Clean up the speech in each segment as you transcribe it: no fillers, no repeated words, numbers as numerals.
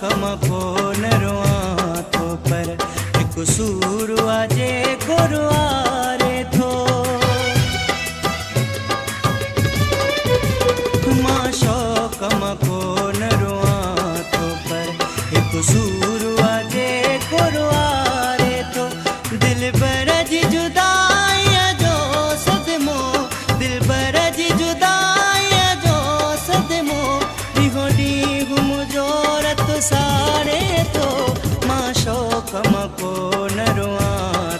मको न रोआ तो पर एक सूर आजे गुरुआरे थो मां शौक मको न रोआ तो पर एक सूर आजे गुरुआरे थो दिल बर जी जुदाई जो सदमो दिल बर जी जुदाई जो सदमो ॾींहों ॾींहुं मुंहिंजो रत साड़े थो मां शौक मको न रोआ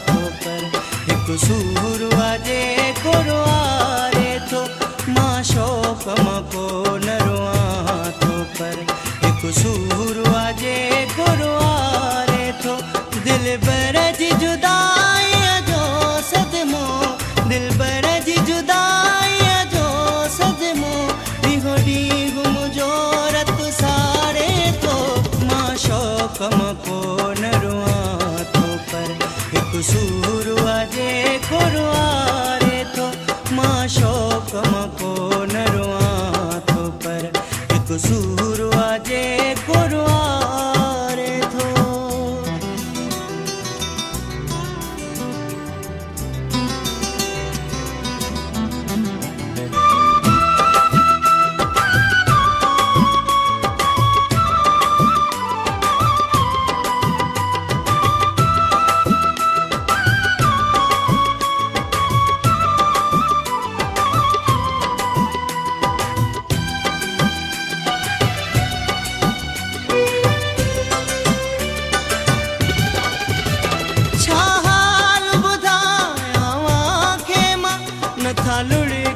थो पर हिकु सूर आजे गुरुआरे थो मां शौक मको न रोआ थो पर हिकु सूर आजे गुरुआरे थो दिल बर जी जुदाई जो सदमो दिल बर जी जुदाई जो सदमो ॾींहों ॾींहुं मुंहिंजो रत साड़े थो मां शौक मको न रोआ थो पर हिकु सूर आजे गुरुआरे थो मां शौक मको न रोआ थो पर हिकु सूर आजे गुरुआरे थो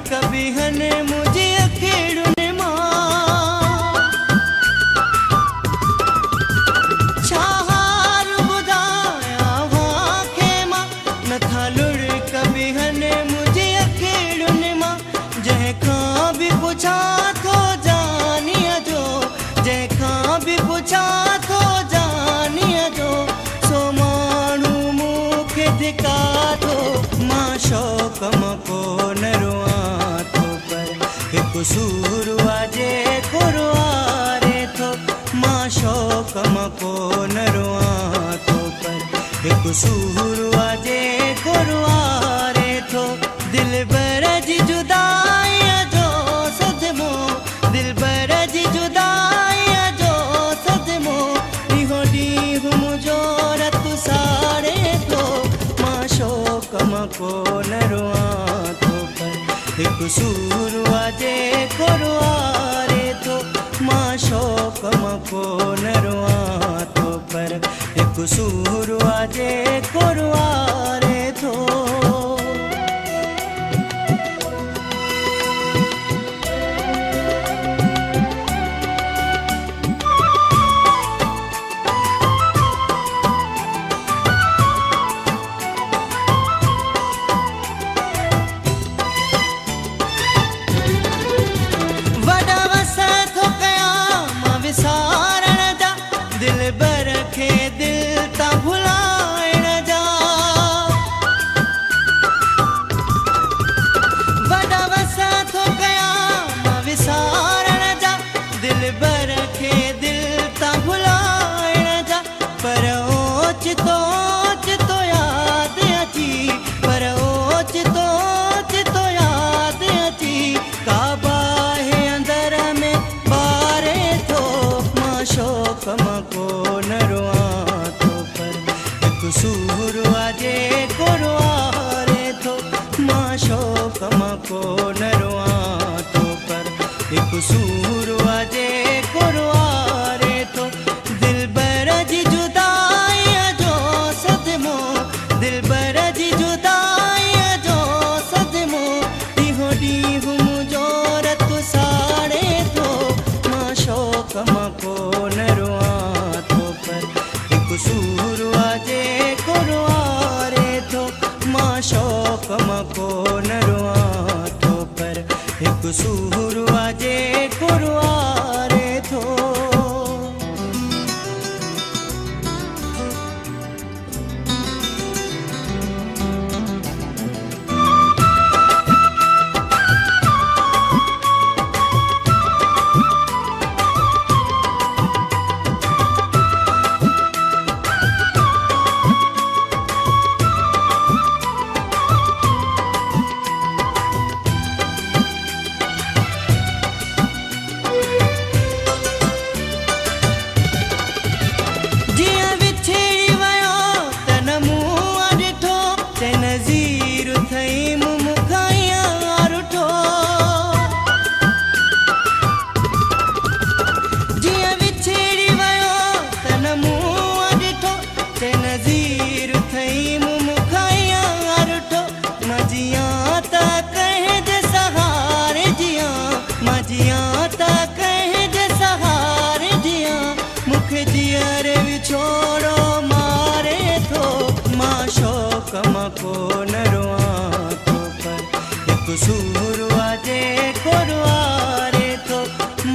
कभी हने मुझे अखेड़ने मां छाहार बुधाया वहाँ के मां न था लुड़ कभी हने मुझे अखेड़ने मां जह खां भी पूछा तो जानिया जो जह खां भी पूछा तो जानिया जो सो मानू मुखे धिका थो मां शौक मको न रोआ हिकु सूर आजे गुरुआरे थो मां शौक मको न रोआ थो पर हिकु सूर आजे गुरुआरे थो दिल बर जी जुदाई जो सदमो दिल बर जी जुदाई जो सदमो ॾींहों ॾींहुं मुंहिंजो रत साड़े थो मां शौक मको न रोआ थो पर हिकु सूर आजे गुरुआरे थो मां शौक मको न रोआ थो पर हिकु सूर आजे गुरुआरे थो दिल बर खे दिल ता भुलाइण जा वॾा वसा थो कयां मां विसारण जा दिल बर खे दिल ता भुलाइण जा पर ओचितो ओचितो यादि अची पर ओचितो ओचितो यादि अची काबा हे अंदर में ॿारे थो मां शौक मको न रोआ थो पर हिकु सूर आजे गुरुआरे थो मां शौक मको न रोआ थो पर हिकु सूर आजे गुरुआरे थो दिल बर जी जुदाई जो सदमो दिल बर जी जुदाई जो सदमो ॾींहों ॾींहुं मुंहिंजो रत साड़े थो मां शौक मको न रोआ थो पर हिकु सूर आजे गुरुआरे थो मां शौक मको न रोआ थो पर हिकु सूर आजे गुरुआरे थो मुखे जियर विछोड़ो मारे थो मां शौक़ मां कोन रुआं थो पर हिकु सूर वाजे कोरवारे थो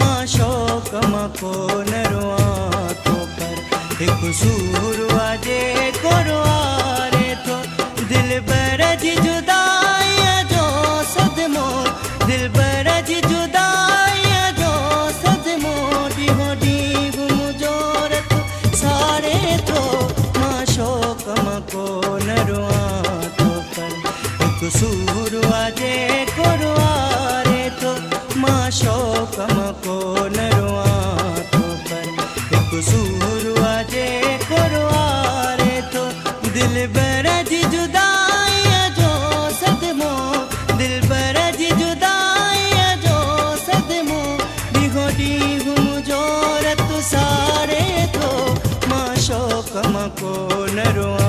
मां शौक़ मां कोन रुआं थो पर हिकु सूर वाजे कोरवारे थो दिलबर जी जुदाईअ जो सदमो दिलबर जी जुदाईअ जो सदमो ॾींहों ॾींहुं मुंहिंजो रत सारे थो मां शौक़ मां कोन रुआं थो पर हिकु सूर वाजे कोरवारे थो मां शौक़ मां कोन रुआं थो पर हिकु सूर वाजे कोरवारे थो दिलबर जी जुदाईअ जो सदमो दिलबर जी जुदाईअ जो सदमो ॾींहों ॾींहुं मुंहिंजो रत सारे थो मां शौक़ मां कोन रुआं